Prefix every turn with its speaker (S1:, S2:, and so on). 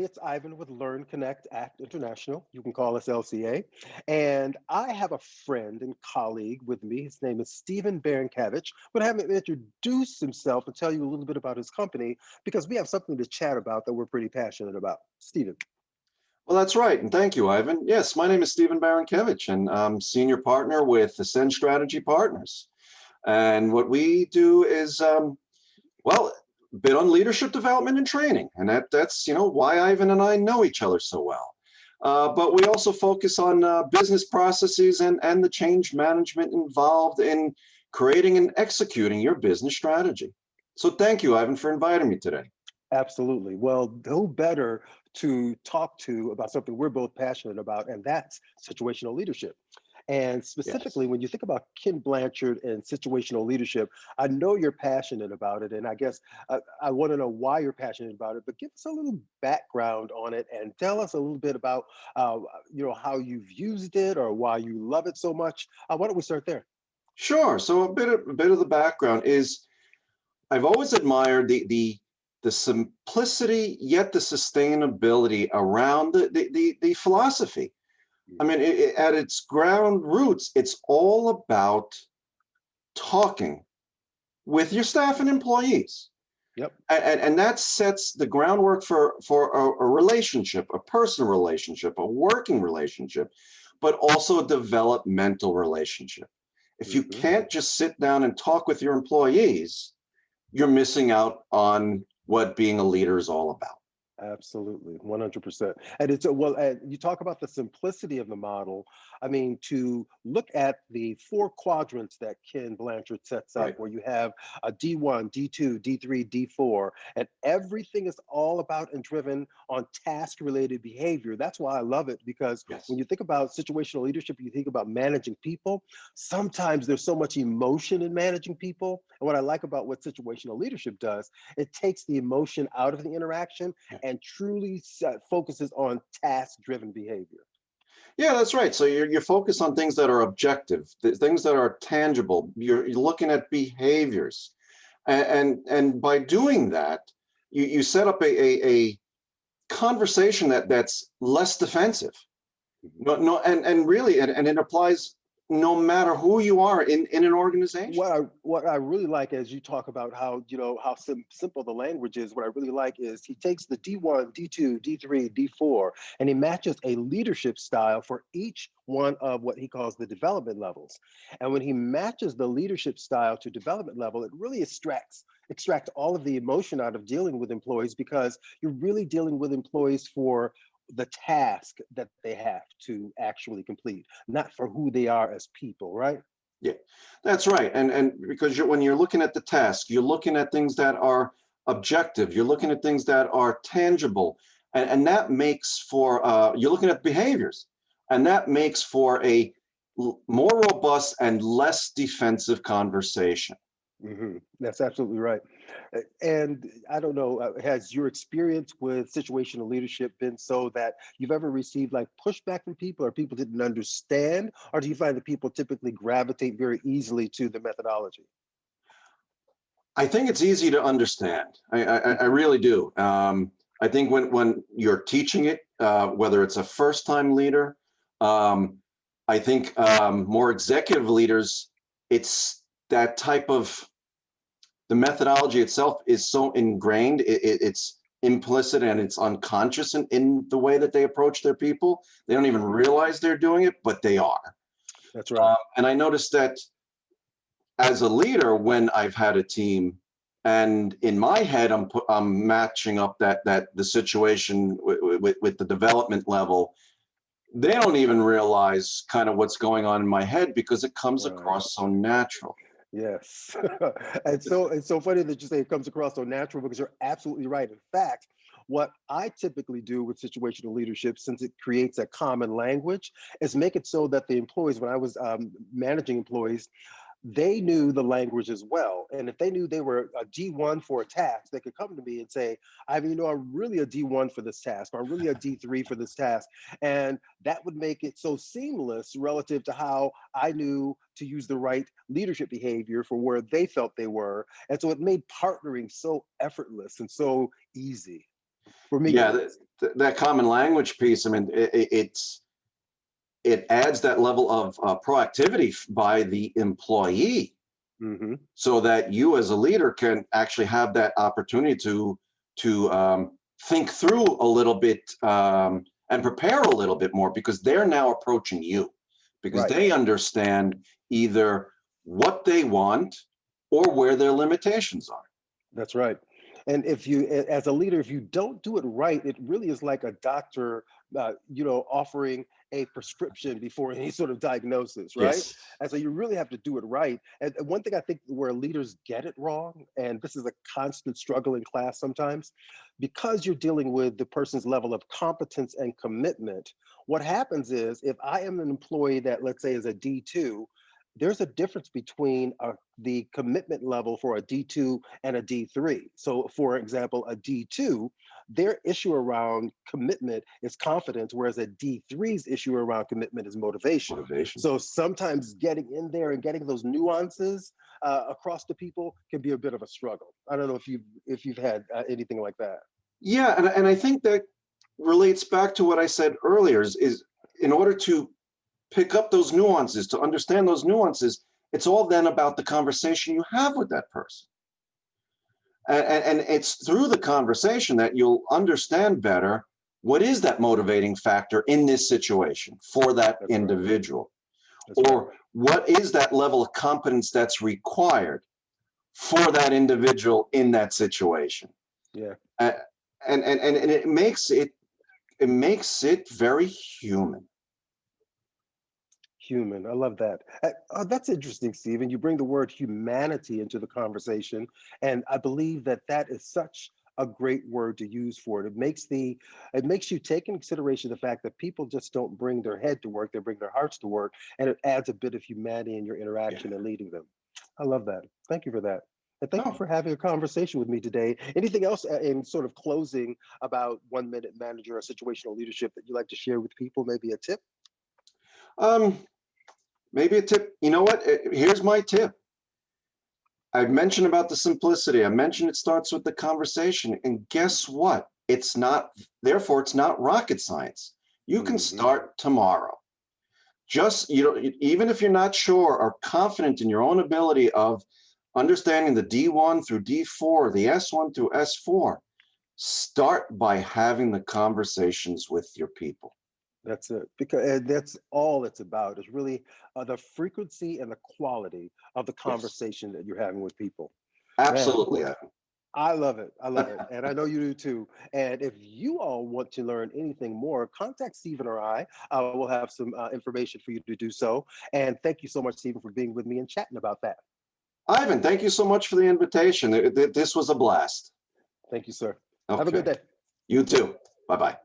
S1: it's Ivan with Learn, Connect, Act International. You can call us LCA. And I have a friend and colleague with me. His name is Stephen Barankiewicz. But have him introduce himself and tell you a little bit about his company because we have something to chat about that we're pretty passionate about. Stephen.
S2: Well, that's right. And thank you, Ivan. Yes, my name is Stephen Barankiewicz, and I'm senior partner with Ascend Strategy Partners. And what we do is, well, bit on leadership development and training. And that's, why Ivan and I know each other so well. But we also focus on business processes and the change management involved in creating and executing your business strategy. So thank you, Ivan, for inviting me today.
S1: Absolutely. Well, who better to talk to about something we're both passionate about, and that's situational leadership. And
S2: Yes.
S1: specifically, when you think about Ken Blanchard and situational leadership, I know you're passionate about it. And I guess I want to know why you're passionate about it, but give us a little background on it and tell us a little bit about, how you've used it or why you love it so much. Why don't we start there?
S2: Sure. So a bit of the background is I've always admired the simplicity yet the sustainability around the philosophy. I mean, at its ground roots, it's all about talking with your staff and employees.
S1: Yep.
S2: And that sets the groundwork for a relationship, a personal relationship, a working relationship, but also a developmental relationship. If you
S1: Hmm.
S2: can't just sit down and talk with your employees, you're missing out on what being a leader is all about.
S1: Absolutely, 100%. And it's well, and you talk about the simplicity of the model. I mean, to look at the four quadrants that Ken Blanchard sets up,
S2: Right.
S1: where you have a D1, D2, D3, D4, and everything is all about and driven on task related behavior. That's why I love it because when
S2: Yes.
S1: you think about situational leadership, you think about managing people. Sometimes there's so much emotion in managing people. And what I like about what situational leadership does, it takes the emotion out of the interaction
S2: Yeah.
S1: and truly focuses on task driven behavior.
S2: Yeah, that's right. So you're focused on things that are objective, things that are tangible. You're looking at behaviors, and by doing that, you set up a conversation that's less defensive.
S1: Mhm.
S2: No, and really, and it applies no matter who you are in an organization.
S1: What I really like as you talk about how how simple the language is, what I really like is he takes the D1, D2, D3, D4, and he matches a leadership style for each one of what he calls the development levels. And when he matches the leadership style to development level, it really extract all of the emotion out of dealing with employees because you're really dealing with employees for the task that they have to actually complete, not for who they are as people, right?
S2: Yeah, that's right. And because when you're looking at the task, you're looking at things that are objective. You're looking at things that are tangible, and that makes for you're looking at behaviors, and that makes for a more robust and less defensive conversation.
S1: That's absolutely right. And I don't know, has your experience with situational leadership been so that you've ever received like pushback from people or people didn't understand? Or do you find that people typically gravitate very easily to the methodology?
S2: I think it's easy to understand. I
S1: Mhm.
S2: really do. I think when you're teaching it, whether it's a first time leader, um, I think more executive leaders, it's that type of the methodology itself is so ingrained, it's implicit and it's unconscious in the way that they approach their people. They don't even
S1: Mhm.
S2: realize they're doing it, but they are.
S1: That's right.
S2: And I noticed that as a leader, when I've had a team, and in my head, I'm matching up that the situation with the development level. They don't even realize kind of what's going on in my head because it comes
S1: Right.
S2: across so natural.
S1: Yes. And so it's so funny that you say it comes across so natural because you're absolutely right. In fact, what I typically do with situational leadership, since it creates a common language, is make it so that the employees, when I was managing employees, they knew the language as well. And if they knew they were a D1 for a task, they could come to me and say, Ivan, I'm really a D1 for this task, or I'm really a D3 for this task. And that would make it so seamless relative to how I knew to use the right leadership behavior for where they felt they were. And so it made partnering so effortless and so easy. For me,
S2: Yeah,
S1: it is.
S2: that common language piece, I mean, it adds that level of proactivity by the employee,
S1: Hmm.
S2: so that you as a leader can actually have that opportunity to think through a little bit, and prepare a little bit more, because they're now approaching you, because
S1: Right.
S2: they understand either what they want or where their limitations are.
S1: That's right. And if you, as a leader, if you don't do it right, it really is like a doctor, offering a prescription before any sort of diagnosis, right?
S2: Yes.
S1: And so you really have to do it right. And one thing I think where leaders get it wrong, and this is a constant struggle in class sometimes, because you're dealing with the person's level of competence and commitment, what happens is if I am an employee that, let's say, is a D2, there's a difference between the commitment level for a D2 and a D3. So, for example, a D2, their issue around commitment is confidence, whereas a D3's issue around commitment is motivation.
S2: Motivation.
S1: So sometimes getting in there and getting those nuances across to people can be a bit of a struggle. I don't know if you've had anything like that.
S2: Yeah, and I think that relates back to what I said earlier, is in order to pick up those nuances, to understand those nuances, it's all then about the conversation you have with that person. And it's through the conversation that you'll understand better what is that motivating factor in this situation for that
S1: That's right.
S2: individual,
S1: That's right.
S2: or what is that level of competence that's required for that individual in that situation.
S1: Yeah.
S2: Uh, and it makes it very human.
S1: Human. I love that. That's interesting, Stephen. You bring the word humanity into the conversation, and I believe that that is such a great word to use for it. It makes you take in consideration the fact that people just don't bring their head to work; they bring their hearts to work, and it adds a bit of humanity in your
S2: Yeah.
S1: interaction and leading them. I love that. Thank you for that. And thank you
S2: No.
S1: for having a conversation with me today. Anything else in sort of closing about 1 minute manager or situational leadership that you'd like to share with people? Maybe a tip?
S2: Um, Maybe a tip. You know what? Here's my tip. I mentioned about the simplicity. I mentioned it starts with the conversation. And guess what? Therefore, it's not rocket science. You can
S1: Hmm.
S2: start tomorrow. Just, even if you're not sure or confident in your own ability of understanding the D1 through D4, the S1 through S4, start by having the conversations with your people.
S1: That's it. Because that's all it's about is really the frequency and the quality of the
S2: Yes,
S1: conversation that you're having with people. Man,
S2: absolutely.
S1: I love it. I love it. And I know you do too. And if you all want to learn anything more, contact Stephen or I. We'll have some information for you to do so. And thank you so much, Stephen, for being with me and chatting about that.
S2: Ivan, thank you so much for the invitation. This was a blast.
S1: Thank you, sir. Have a good
S2: Okay.
S1: day.
S2: You too. Bye bye.